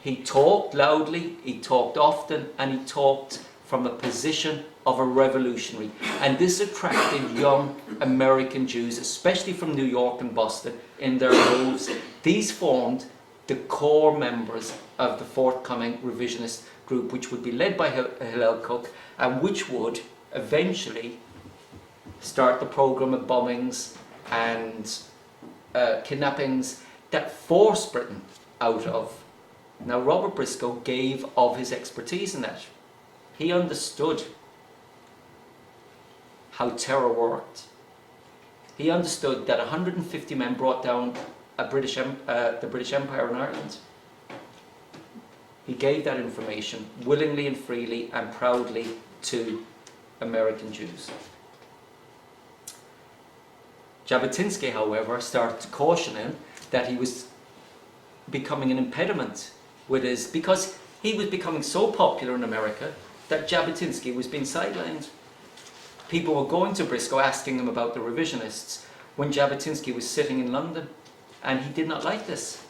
He talked loudly, he talked often, and he talked from a position of a revolutionary. And this attracted young American Jews, especially from New York and Boston, in their moves. These formed the core members of the forthcoming revisionist group, which would be led by Hillel Cook, and which would eventually start the program of bombings and kidnappings that forced Britain out of. Now, Robert Briscoe gave of his expertise in that. He understood how terror worked. He understood that 150 men brought down the British Empire in Ireland. He gave that information willingly and freely and proudly to American Jews. Jabotinsky, however, started to caution him that he was becoming an impediment with his, because he was becoming so popular in America that Jabotinsky was being sidelined. People were going to Briscoe asking him about the revisionists when Jabotinsky was sitting in London, and he did not like this.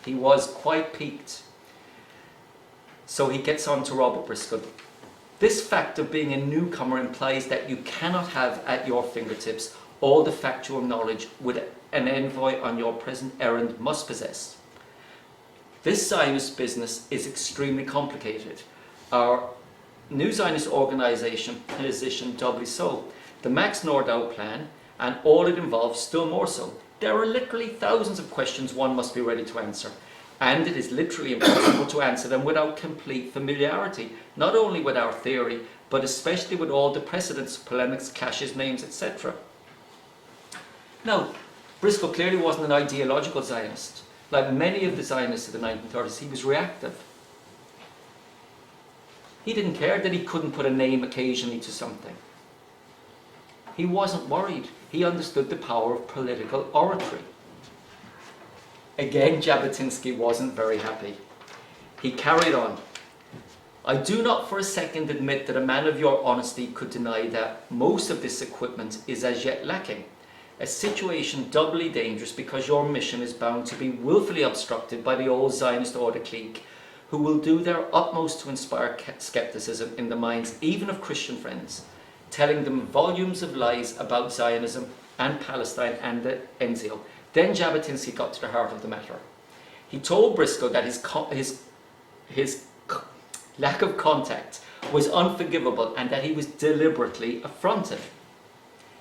He was quite piqued. So he gets on to Robert Briscoe. This fact of being a newcomer implies that you cannot have at your fingertips all the factual knowledge which an envoy on your present errand must possess. This Zionist business is extremely complicated. Our new Zionist Organisation position doubly so. The Max Nordau plan and all it involves still more so. There are literally thousands of questions one must be ready to answer, and it is literally impossible to answer them without complete familiarity, not only with our theory, but especially with all the precedents, polemics, clashes, names, etc. Now, Briscoe clearly wasn't an ideological Zionist. Like many of the Zionists of the 1930s, he was reactive. He didn't care that he couldn't put a name occasionally to something. He wasn't worried. He understood the power of political oratory. Again, Jabotinsky wasn't very happy. He carried on. I do not for a second admit that a man of your honesty could deny that most of this equipment is as yet lacking. A situation doubly dangerous because your mission is bound to be willfully obstructed by the old Zionist order clique, who will do their utmost to inspire skepticism in the minds even of Christian friends, telling them volumes of lies about Zionism and Palestine and the NZO. Then Jabotinsky got to the heart of the matter. He told Briscoe that his lack of contact was unforgivable and that he was deliberately affronted.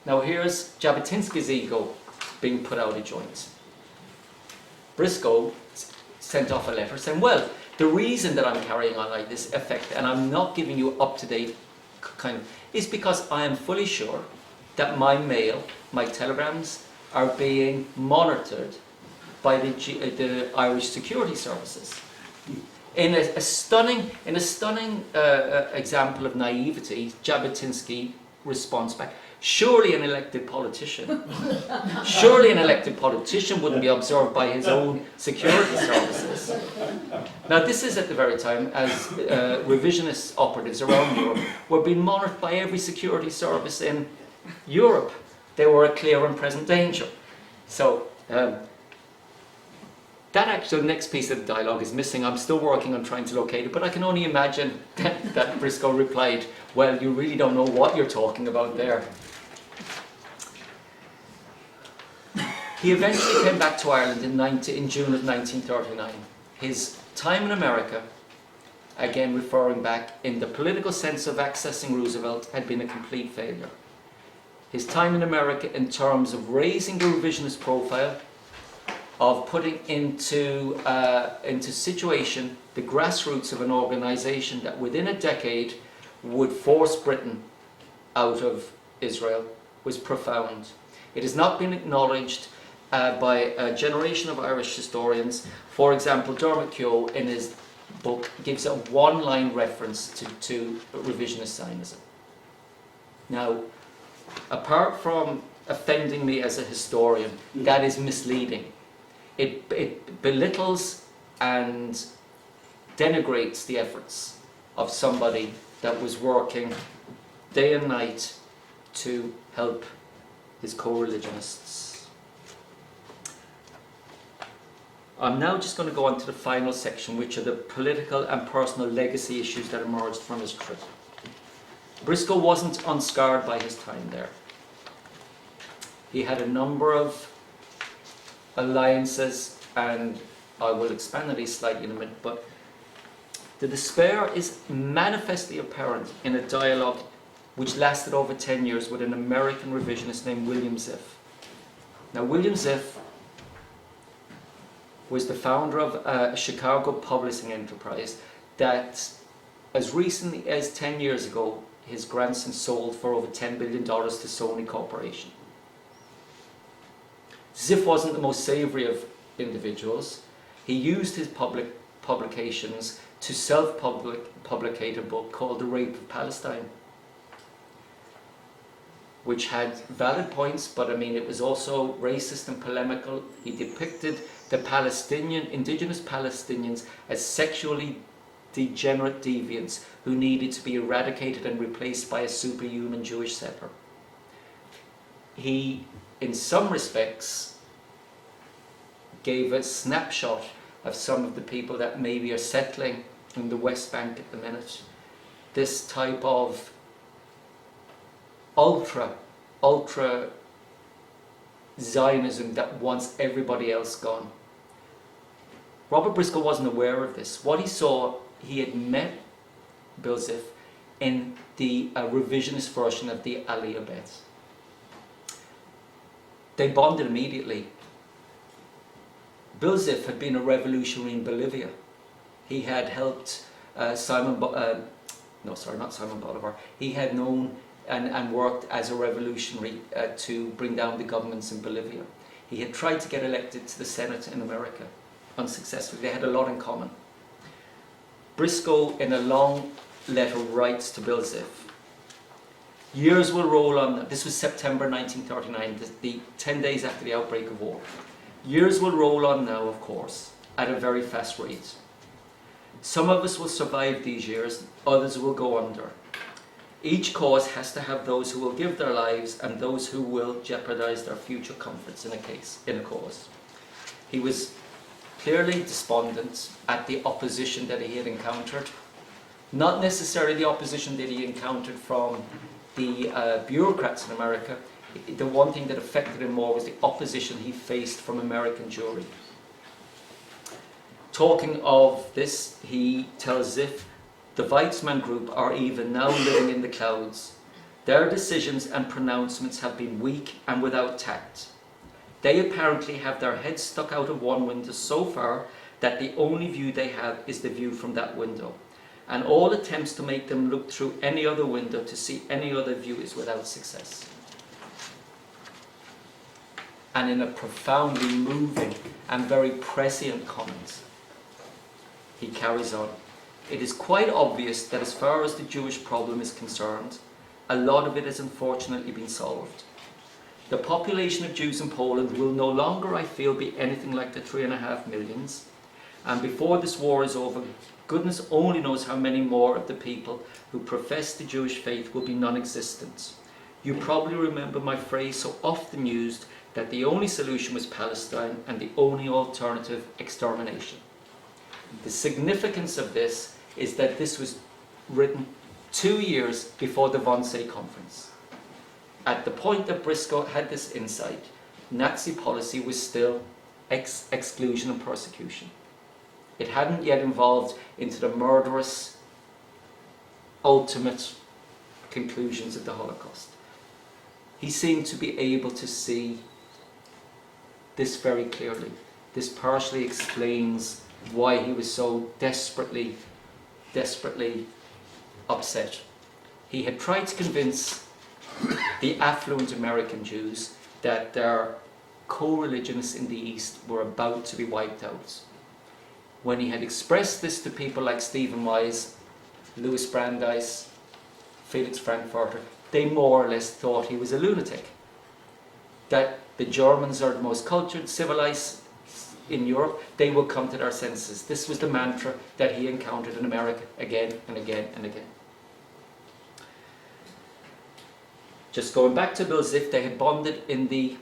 Now here's Jabotinsky's ego being put out of joint. Briscoe sent off a letter saying, well, the reason that I'm carrying on like this effect and I'm not giving you up-to-date kind of, is because I am fully sure that my mail, my telegrams, are being monitored by the Irish security services. In a stunning example of naivety, Jabotinsky responds back, surely an elected politician wouldn't be observed by his own security services. Now this is at the very time as revisionist operatives around Europe were being monitored by every security service in Europe. They were a clear and present danger. So that actual next piece of the dialogue is missing. I'm still working on trying to locate it, but I can only imagine that Briscoe replied, well, you really don't know what you're talking about there. He eventually came back to Ireland in June of 1939. His time in America, again referring back, in the political sense of accessing Roosevelt, had been a complete failure. His time in America in terms of raising the revisionist profile, of putting into situation the grassroots of an organisation that within a decade would force Britain out of Israel, was profound. It has not been acknowledged by a generation of Irish historians. For example, Dermot Keogh in his book gives a one-line reference to revisionist Zionism. Now, apart from offending me as a historian, that is misleading. It belittles and denigrates the efforts of somebody that was working day and night to help his co-religionists. I'm now just going to go on to the final section, which are the political and personal legacy issues that emerged from his trip. Briscoe wasn't unscarred by his time there. He had a number of alliances, and I will expand on these slightly in a minute, but the despair is manifestly apparent in a dialogue which lasted over 10 years with an American revisionist named William Ze'ev. Now, William Ze'ev was the founder of a Chicago publishing enterprise that, as recently as 10 years ago, his grandson sold for over $10 billion to Sony Corporation. Ze'ev wasn't the most savoury of individuals. He used his publications to self-publicate a book called The Rape of Palestine, which had valid points, but I mean it was also racist and polemical. He depicted the indigenous Palestinians as sexually degenerate deviants who needed to be eradicated and replaced by a superhuman Jewish settler. He, in some respects, gave a snapshot of some of the people that maybe are settling in the West Bank at the minute. This type of ultra Zionism that wants everybody else gone. Robert Briscoe wasn't aware of this. What he saw, he had met Bill Ze'ev in the revisionist version of the Aliyah Bet. They bonded immediately. Bill Ze'ev had been a revolutionary in Bolivia. He had helped Bolivar. He had known and worked as a revolutionary to bring down the governments in Bolivia. He had tried to get elected to the Senate in America, unsuccessfully. They had a lot in common. Briscoe, in a long letter, writes to Bill Ze'ev, years will roll on. This was September 1939, the 10 days after the outbreak of war. Years will roll on now, of course, at a very fast rate. Some of us will survive these years, others will go under. Each cause has to have those who will give their lives and those who will jeopardize their future comforts in a cause. He was clearly despondent at the opposition that he had encountered. Not necessarily the opposition that he encountered from the bureaucrats in America. The one thing that affected him more was the opposition he faced from American Jewry. Talking of this, he tells Ze'ev, the Weizmann group are even now living in the clouds. Their decisions and pronouncements have been weak and without tact. They apparently have their heads stuck out of one window so far that the only view they have is the view from that window. And all attempts to make them look through any other window to see any other view is without success. And in a profoundly moving and very prescient comment, he carries on. It is quite obvious that as far as the Jewish problem is concerned, a lot of it has unfortunately been solved. The population of Jews in Poland will no longer, I feel, be anything like the 3.5 million. And before this war is over, goodness only knows how many more of the people who profess the Jewish faith will be non-existent. You probably remember my phrase so often used that the only solution was Palestine and the only alternative extermination. The significance of this is that this was written 2 years before the Wannsee conference. At the point that Briscoe had this insight, Nazi policy was still exclusion and persecution. It hadn't yet evolved into the murderous ultimate conclusions of the Holocaust. He seemed to be able to see this very clearly. This partially explains why he was so desperately upset. He had tried to convince the affluent American Jews that their co-religionists in the East were about to be wiped out. When he had expressed this to people like Stephen Wise, Louis Brandeis, Felix Frankfurter, they more or less thought he was a lunatic. That the Germans are the most cultured, civilized in Europe, they will come to their senses. This was the mantra that he encountered in America again and again and again. Just going back to Bill Ze'ev, they had bonded in the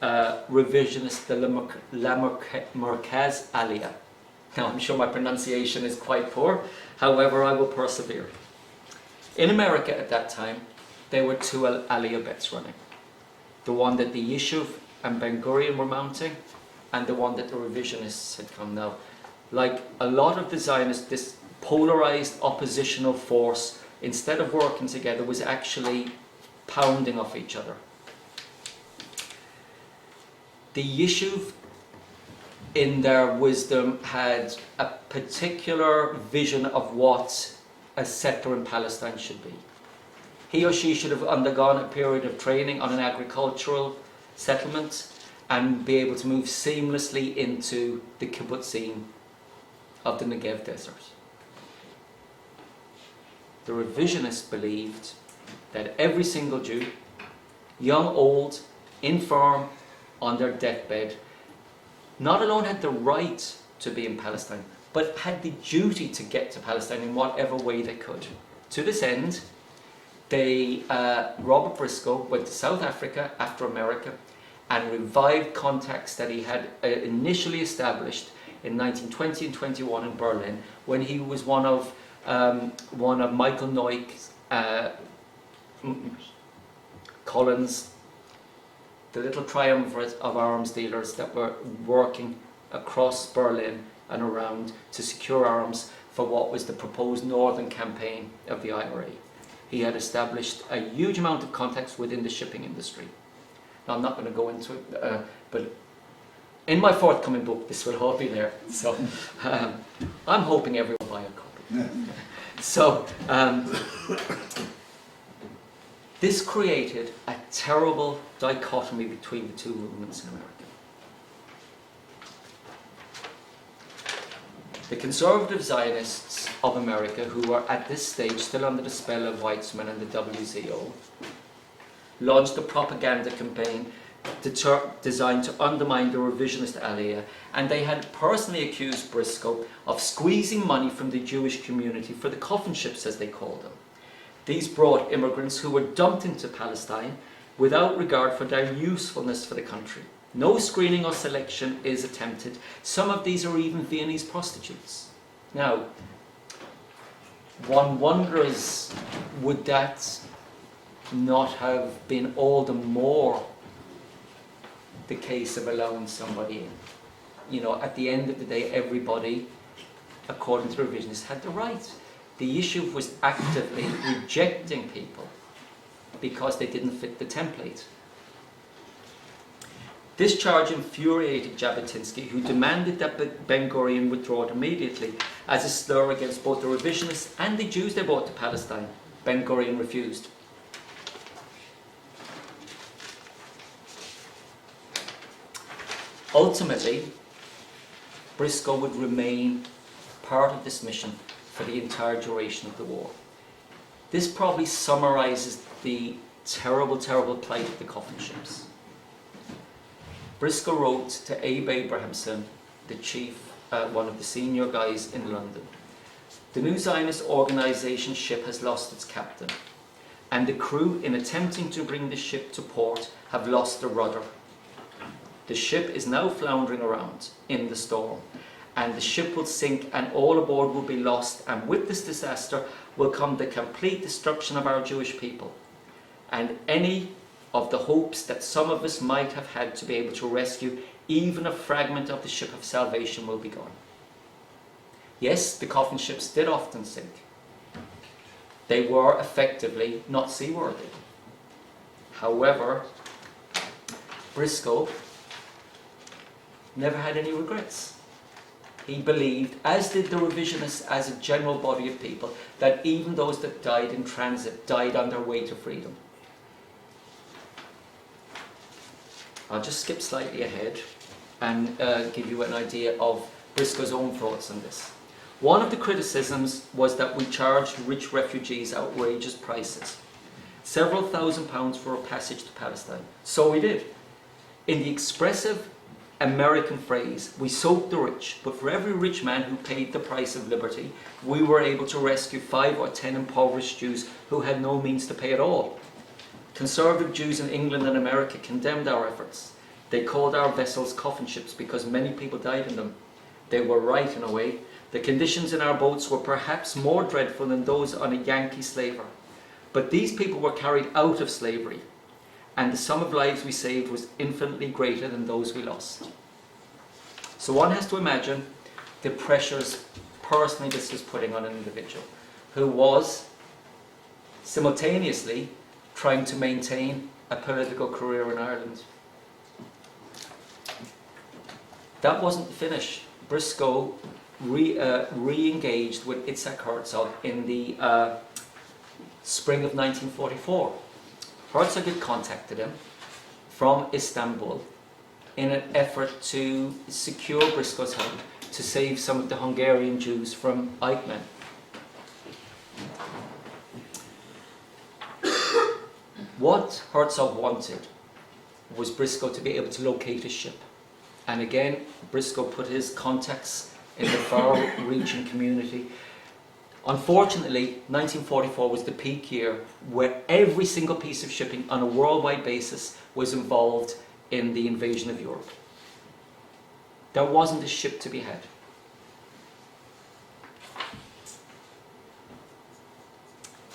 Revisionist, the La Merkaz Aliyah. Now, I'm sure my pronunciation is quite poor, however, I will persevere. In America at that time, there were two Aliyah bets running. The one that the Yishuv and Ben Gurion were mounting, and the one that the revisionists had come now. Like a lot of the Zionists, this polarized oppositional force, instead of working together, was actually pounding off each other. The Yishuv, in their wisdom, had a particular vision of what a settler in Palestine should be. He or she should have undergone a period of training on an agricultural settlement and be able to move seamlessly into the kibbutzim of the Negev desert. The revisionists believed that every single Jew, young, old, infirm, on their deathbed, not alone had the right to be in Palestine, but had the duty to get to Palestine in whatever way they could. To this end, Robert Briscoe went to South Africa after America and revived contacts that he had initially established in 1920 and 21 in Berlin, when he was one of Michael Noyck's, Collins, the little triumvirate of arms dealers that were working across Berlin and around to secure arms for what was the proposed northern campaign of the IRA. He had established a huge amount of contacts within the shipping industry. Now, I'm not going to go into it, but in my forthcoming book, this will all be there. So I'm hoping everyone will buy a copy. So this created a terrible dichotomy between the two movements in America. The conservative Zionists of America, who were at this stage still under the spell of Weitzman and the WZO, launched a propaganda campaign designed to undermine the revisionist Aliyah, and they had personally accused Briscoe of squeezing money from the Jewish community for the coffin ships, as they called them. These brought immigrants who were dumped into Palestine without regard for their usefulness for the country. No screening or selection is attempted. Some of these are even Viennese prostitutes. Now, one wonders, would that not have been all the more the case of allowing somebody in? You know, at the end of the day, everybody, according to the revisionists, had the right. The issue was actively rejecting people because they didn't fit the template. This charge infuriated Jabotinsky, who demanded that Ben Gurion withdraw it immediately as a slur against both the revisionists and the Jews they brought to Palestine. Ben Gurion refused. Ultimately, Briscoe would remain part of this mission for the entire duration of the war. This probably summarizes the terrible, terrible plight of the coffin ships. Briscoe wrote to Abe Abrahamson, the chief, one of the senior guys in London. The new Zionist Organisation ship has lost its captain, and the crew, in attempting to bring the ship to port, have lost the rudder. The ship is now floundering around in the storm, and the ship will sink and all aboard will be lost, and with this disaster will come the complete destruction of our Jewish people, and any of the hopes that some of us might have had to be able to rescue even a fragment of the ship of salvation will be gone. Yes, the coffin ships did often sink. They were effectively not seaworthy. However, Briscoe never had any regrets. He believed, as did the revisionists as a general body of people, that even those that died in transit died on their way to freedom. I'll just skip slightly ahead and give you an idea of Briscoe's own thoughts on this. One of the criticisms was that we charged rich refugees outrageous prices. Several £1,000s for a passage to Palestine. So we did. In the expressive American phrase, we soaked the rich, but for every rich man who paid the price of liberty, we were able to rescue 5 or 10 impoverished Jews who had no means to pay at all. Conservative Jews in England and America condemned our efforts. They called our vessels coffin ships because many people died in them. They were right in a way. The conditions in our boats were perhaps more dreadful than those on a Yankee slaver. But these people were carried out of slavery, and the sum of lives we saved was infinitely greater than those we lost. So one has to imagine the pressures personally this was putting on an individual who was simultaneously trying to maintain a political career in Ireland. That wasn't the finish. Briscoe re-engaged with Itzhak Herzog in the spring of 1944. Herzog had contacted him from Istanbul in an effort to secure Briscoe's help to save some of the Hungarian Jews from Eichmann. What Herzog wanted was Briscoe to be able to locate a ship. And again, Briscoe put his contacts in the far-reaching community. Unfortunately, 1944 was the peak year where every single piece of shipping on a worldwide basis was involved in the invasion of Europe. There wasn't a ship to be had.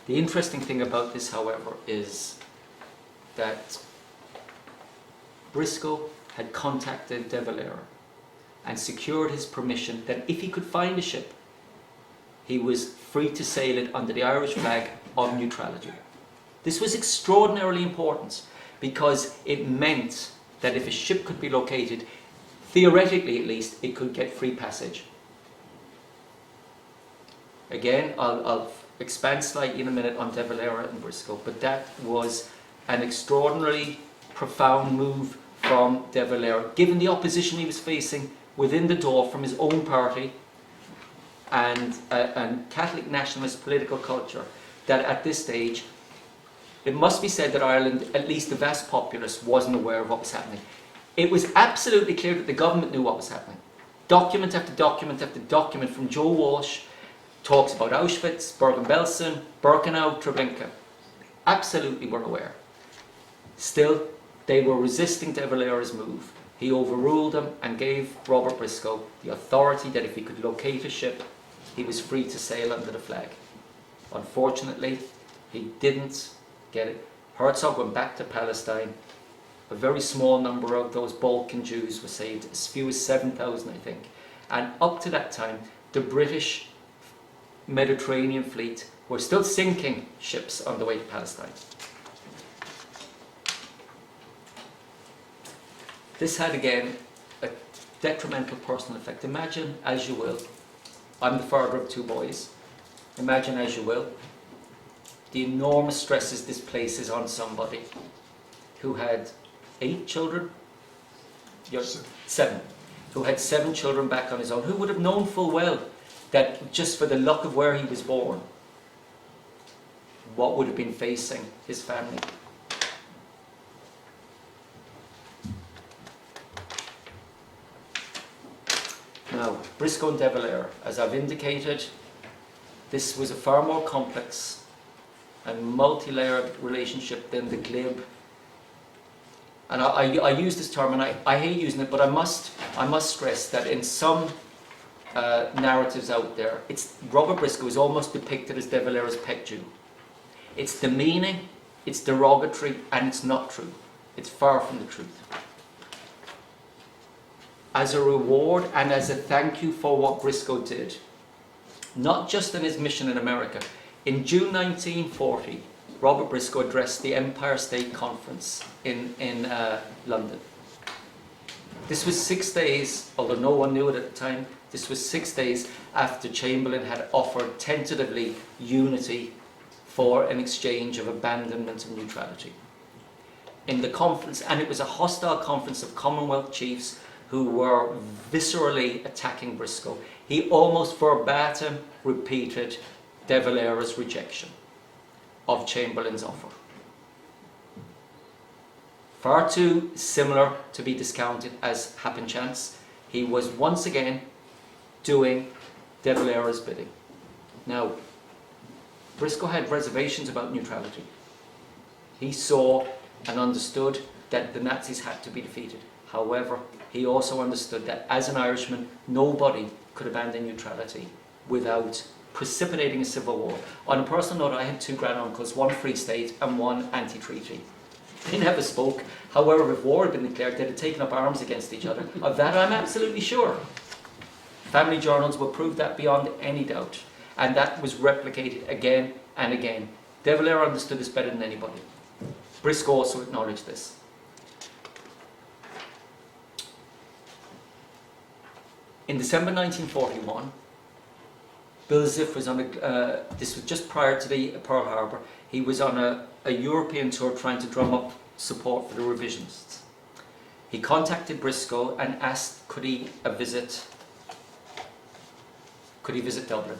The interesting thing about this, however, is that Briscoe had contacted De Valera and secured his permission that if he could find a ship, he was free to sail it under the Irish flag of neutrality. This was extraordinarily important because it meant that if a ship could be located, theoretically at least, it could get free passage. Again, I'll expand slightly in a minute on De Valera and Briscoe, but that was an extraordinarily profound move from De Valera, given the opposition he was facing within the door from his own party and Catholic nationalist political culture, that at this stage, it must be said that Ireland, at least the vast populace, wasn't aware of what was happening. It was absolutely clear that the government knew what was happening. Document after document after document from Joe Walsh talks about Auschwitz, Bergen-Belsen, Birkenau, Treblinka. Absolutely were aware. Still, they were resisting De Valera's move. He overruled them and gave Robert Briscoe the authority that if he could locate a ship, he was free to sail under the flag. Unfortunately, he didn't get it. Herzog went back to Palestine. A very small number of those Balkan Jews were saved, as few as 7,000, I think. And up to that time, the British Mediterranean fleet were still sinking ships on the way to Palestine. This had, again, a detrimental personal effect. Imagine, as you will, I'm the father of two boys. Imagine, as you will, the enormous stresses this places on somebody who had 8 children? Seven. Who had 7 children back on his own, who would have known full well that just for the luck of where he was born, what would have been facing his family. Now, Briscoe and De Valera, as I've indicated, this was a far more complex and multi-layered relationship than the glib. And I use this term, and I hate using it, but I must stress that in some narratives out there, Robert Briscoe is almost depicted as De Valera's pet Jew. It's demeaning, it's derogatory, and it's not true. It's far from the truth. As a reward and as a thank you for what Briscoe did, not just in his mission in America, in June 1940, Robert Briscoe addressed the Empire State Conference in London. This was 6 days, although no one knew it at the time, this was 6 days after Chamberlain had offered tentatively unity for an exchange of abandonment of neutrality. In the conference, and it was a hostile conference of Commonwealth chiefs who were viscerally attacking Briscoe, he almost verbatim repeated De Valera's rejection of Chamberlain's offer. Far too similar to be discounted as happen chance, he was once again doing De Valera's bidding. Now, Briscoe had reservations about neutrality. He saw and understood that the Nazis had to be defeated. However, he also understood that as an Irishman, nobody could abandon neutrality without precipitating a civil war. On a personal note, I had 2 granduncles, one free state and one anti-treaty. They never spoke. However, if war had been declared, they'd have taken up arms against each other. Of that, I'm absolutely sure. Family journals will prove that beyond any doubt. And that was replicated again and again. De Valera understood this better than anybody. Briscoe also acknowledged this. In December 1941, Bill Ziff was on this was just prior to the Pearl Harbor, he was on a European tour trying to drum up support for the revisionists. He contacted Briscoe and asked could he visit Dublin.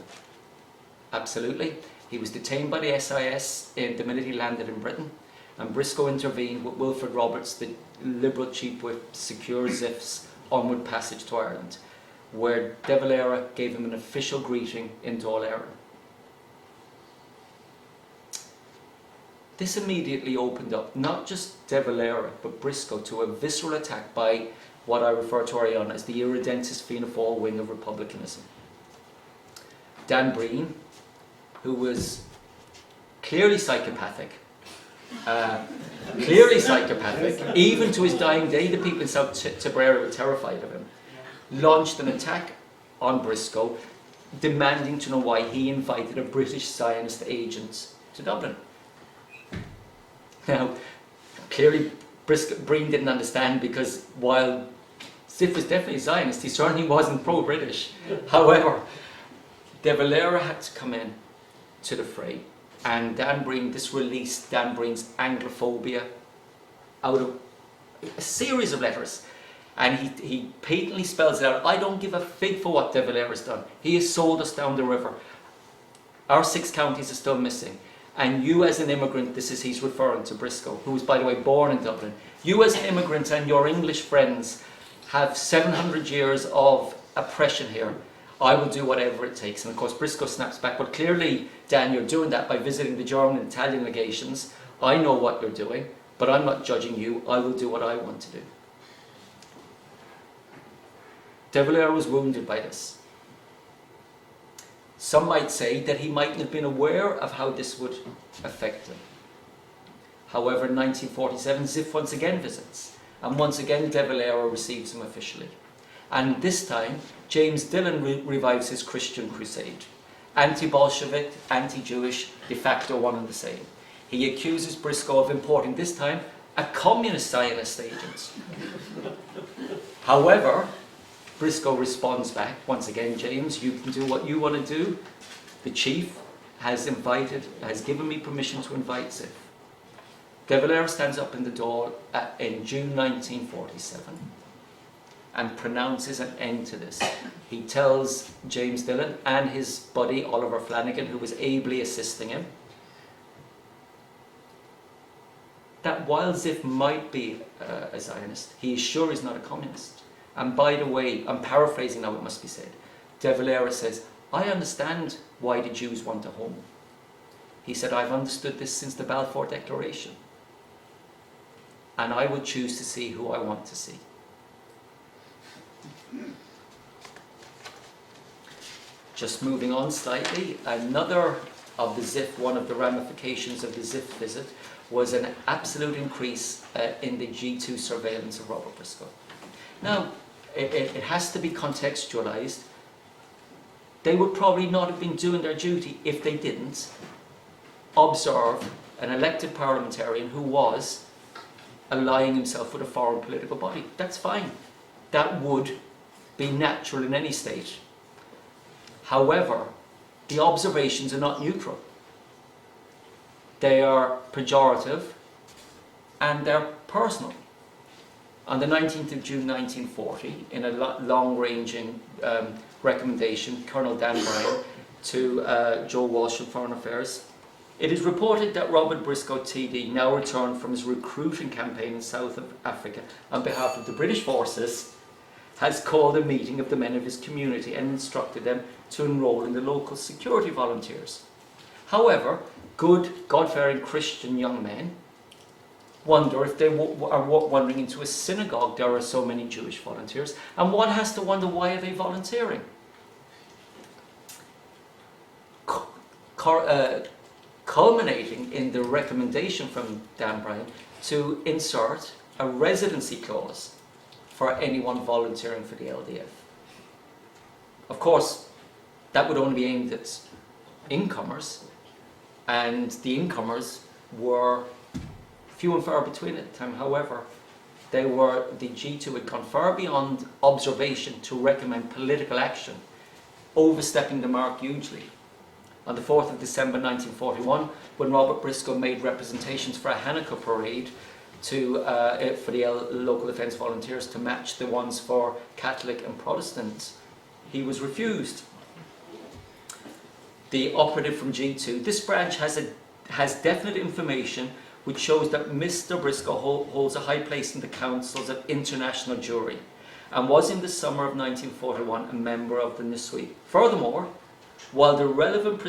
Absolutely. He was detained by the SIS the minute he landed in Britain, and Briscoe intervened with Wilfred Roberts, the Liberal chief whip, to secure Ziff's onward passage to Ireland, where De Valera gave him an official greeting in Dáil Éireann. This immediately opened up not just De Valera but Briscoe to a visceral attack by what I refer to early on as the irredentis Fianna Fáil wing of republicanism. Dan Breen, who was clearly psychopathic, even to his dying day, the people in South Tipperary were terrified of him, launched an attack on Briscoe, demanding to know why he invited a British Zionist agent to Dublin. Now, clearly Breen didn't understand, because while Ziff was definitely Zionist, he certainly wasn't pro-British. However, De Valera had to come in to the fray, and this released Dan Breen's Anglophobia out of a series of letters. And he patently spells it out. I don't give a fig for what De Valera's done. He has sold us down the river. Our 6 counties are still missing. And you as an immigrant, he's referring to Briscoe, who was, by the way, born in Dublin. You as an immigrant and your English friends have 700 years of oppression here. I will do whatever it takes. And of course, Briscoe snaps back. But clearly, Dan, you're doing that by visiting the German and Italian legations. I know what you're doing, but I'm not judging you. I will do what I want to do. De Valera was wounded by this. Some might say that he mightn't have been aware of how this would affect him. However, in 1947, Ziff once again visits, and once again De Valera receives him officially. And this time, James Dillon revives his Christian crusade. Anti-Bolshevik, anti-Jewish, de facto one and the same. He accuses Briscoe of importing, this time, a communist Zionist agent. However, Briscoe responds back, once again, James, you can do what you want to do. The chief has given me permission to invite Ziff. De Valera stands up in the door in June 1947 and pronounces an end to this. He tells James Dillon and his buddy Oliver Flanagan, who was ably assisting him, that while Ziff might be a Zionist, he is sure he's not a communist. And by the way, I'm paraphrasing now, it must be said, De Valera says, I understand why the Jews want a home. He said, I've understood this since the Balfour Declaration. And I would choose to see who I want to see. Just moving on slightly, another of the Ziff, one of the ramifications of the Ziff visit, was an absolute increase in the G2 surveillance of Robert Briscoe. Now, it has to be contextualized. They would probably not have been doing their duty if they didn't observe an elected parliamentarian who was allying himself with a foreign political body. That's fine. That would be natural in any state. However, the observations are not neutral. They are pejorative and they're personal. On the 19th of June 1940, in a long-ranging recommendation, Colonel Dan Bryan to Joe Walsh of Foreign Affairs, it is reported that Robert Briscoe TD, now returned from his recruiting campaign in South Africa on behalf of the British forces, has called a meeting of the men of his community and instructed them to enroll in the local security volunteers. However, good, God-fearing Christian young men wonder if they are wandering into a synagogue. There are so many Jewish volunteers, and one has to wonder, why are they volunteering? Culminating in the recommendation from Dan Bryan to insert a residency clause for anyone volunteering for the LDF. Of course, that would only be aimed at incomers, and the incomers were few and far between at the time. However, the G2 had gone far beyond observation to recommend political action, overstepping the mark hugely. On the 4th of December 1941, when Robert Briscoe made representations for a Hanukkah parade for the local defence volunteers to match the ones for Catholic and Protestants, he was refused. The operative from G2, this branch has definite information which shows that Mr. Briscoe holds a high place in the councils of international Jewry and was in the summer of 1941 a member of the Nisui. Furthermore, while the relevant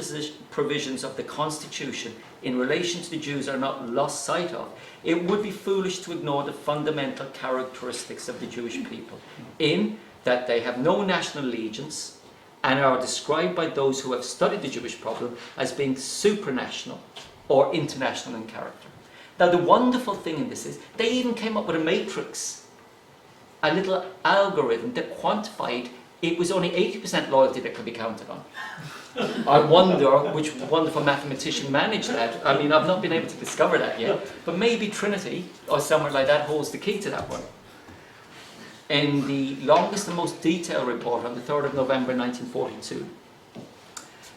provisions of the Constitution in relation to the Jews are not lost sight of, it would be foolish to ignore the fundamental characteristics of the Jewish people, in that they have no national allegiance and are described by those who have studied the Jewish problem as being supranational or international in character. Now, the wonderful thing in this is they even came up with a matrix, a little algorithm that quantified it was only 80% loyalty that could be counted on. I wonder which wonderful mathematician managed that. I mean, I've not been able to discover that yet, but maybe Trinity or somewhere like that holds the key to that one. In the longest and most detailed report on the 3rd of November 1942,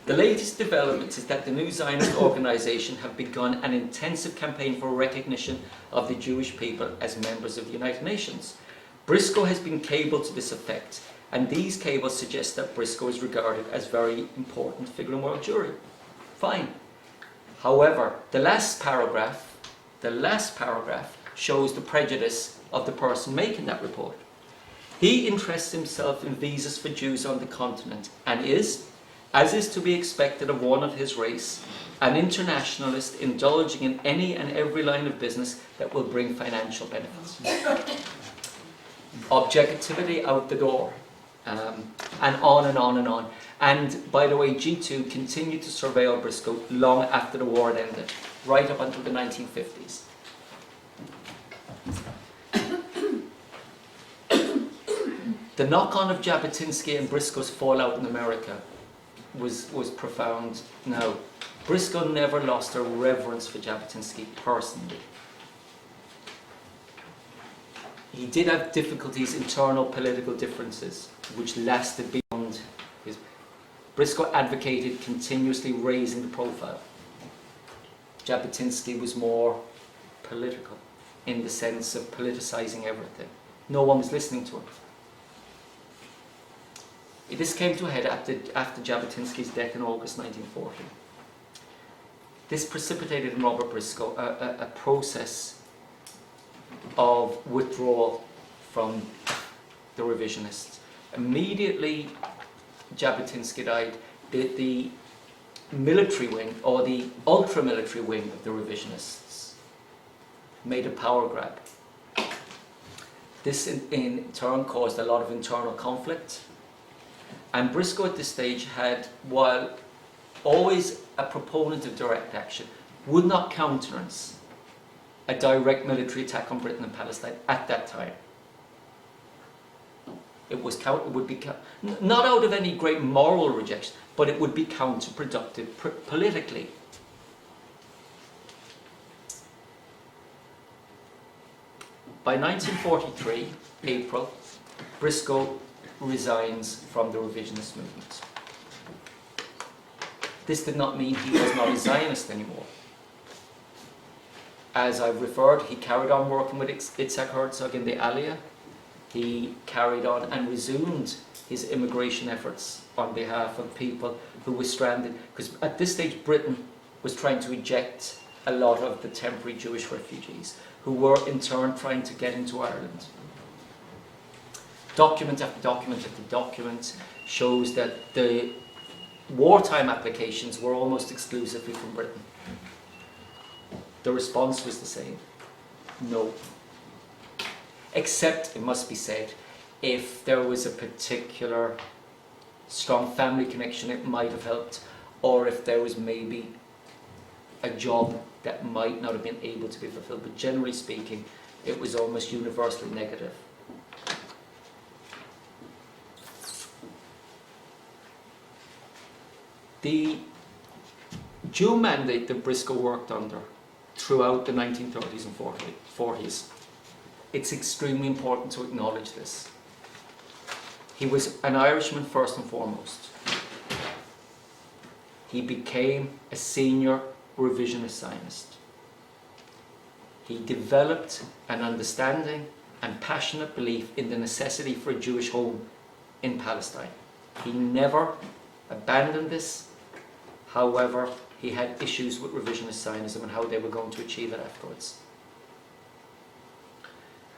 the latest development is that the new Zionist Organisation have begun an intensive campaign for recognition of the Jewish people as members of the United Nations. Briscoe has been cabled to this effect, and these cables suggest that Briscoe is regarded as a very important figure in world Jewry. Fine. However, the last paragraph shows the prejudice of the person making that report. He interests himself in visas for Jews on the continent and is, as is to be expected of one of his race, an internationalist indulging in any and every line of business that will bring financial benefits. Objectivity out the door. And on and on and on. And by the way, G2 continued to surveil Briscoe long after the war had ended, right up until the 1950s. The knock-on of Jabotinsky and Briscoe's fallout in America was profound. Now, Briscoe never lost a reverence for Jabotinsky personally. He did have difficulties, internal political differences, which lasted beyond his. Briscoe advocated continuously raising the profile. Jabotinsky was more political, in the sense of politicizing everything. No one was listening to him. This came to a head after Jabotinsky's death in August 1940. This precipitated in Robert Briscoe a process of withdrawal from the revisionists. Immediately Jabotinsky died, the military wing, or the ultra-military wing of the revisionists, made a power grab. This in turn caused a lot of internal conflict. And Briscoe at this stage had, while always a proponent of direct action, would not countenance a direct military attack on Britain and Palestine at that time. It would be not out of any great moral rejection, but it would be counterproductive politically. By 1943, April, Briscoe resigns from the revisionist movement. This did not mean he was not a Zionist anymore. As I've referred, he carried on working with Itzhak Herzog in the Aliyah. He carried on and resumed his immigration efforts on behalf of people who were stranded, because at this stage Britain was trying to eject a lot of the temporary Jewish refugees who were in turn trying to get into Ireland. Document after document after document shows that the wartime applications were almost exclusively from Britain. The response was the same. No. Except, it must be said, if there was a particular strong family connection, it might have helped, or if there was maybe a job that might not have been able to be fulfilled. But generally speaking, it was almost universally negative. The Jew mandate that Briscoe worked under throughout the 1930s and 40s, it's extremely important to acknowledge this. He was an Irishman first and foremost. He became a senior revisionist Zionist. He developed an understanding and passionate belief in the necessity for a Jewish home in Palestine. He never abandoned this. However, he had issues with revisionist Zionism and how they were going to achieve it afterwards.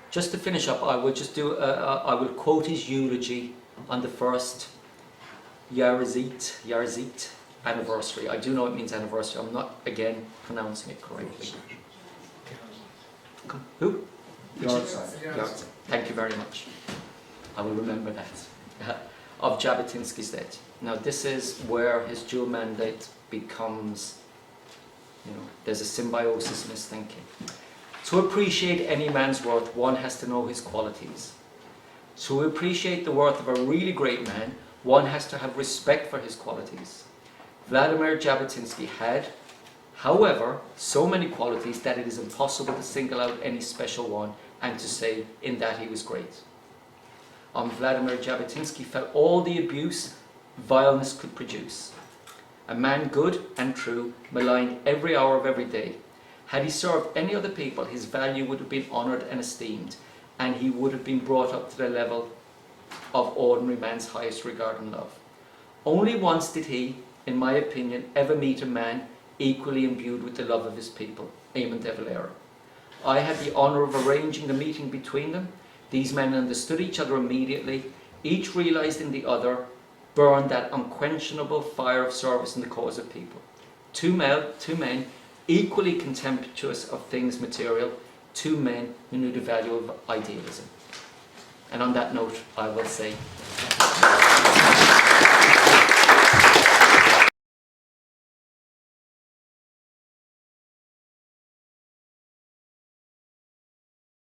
Just to finish up, I will quote his eulogy on the first Yarzit anniversary. I do know it means anniversary. I'm not, again, pronouncing it correctly. Who? Yahrzeit. Thank you very much. I will remember that. Of Jabotinsky's death. Now this is where his dual mandate becomes, there's a symbiosis in his thinking. To appreciate any man's worth, one has to know his qualities. To appreciate the worth of a really great man, one has to have respect for his qualities. Vladimir Jabotinsky had, however, so many qualities that it is impossible to single out any special one and to say in that he was great. On Vladimir Jabotinsky fell all the abuse vileness could produce. A man good and true, maligned every hour of every day. Had he served any other people, his value would have been honoured and esteemed, and he would have been brought up to the level of ordinary man's highest regard and love. Only once did he, in my opinion, ever meet a man equally imbued with the love of his people, Eamon de Valera. I had the honour of arranging the meeting between them. These men understood each other immediately. Each realised in the other burned that unquenchable fire of service in the cause of people. Two men equally contemptuous of things material, two men who knew the value of idealism. And on that note, I will say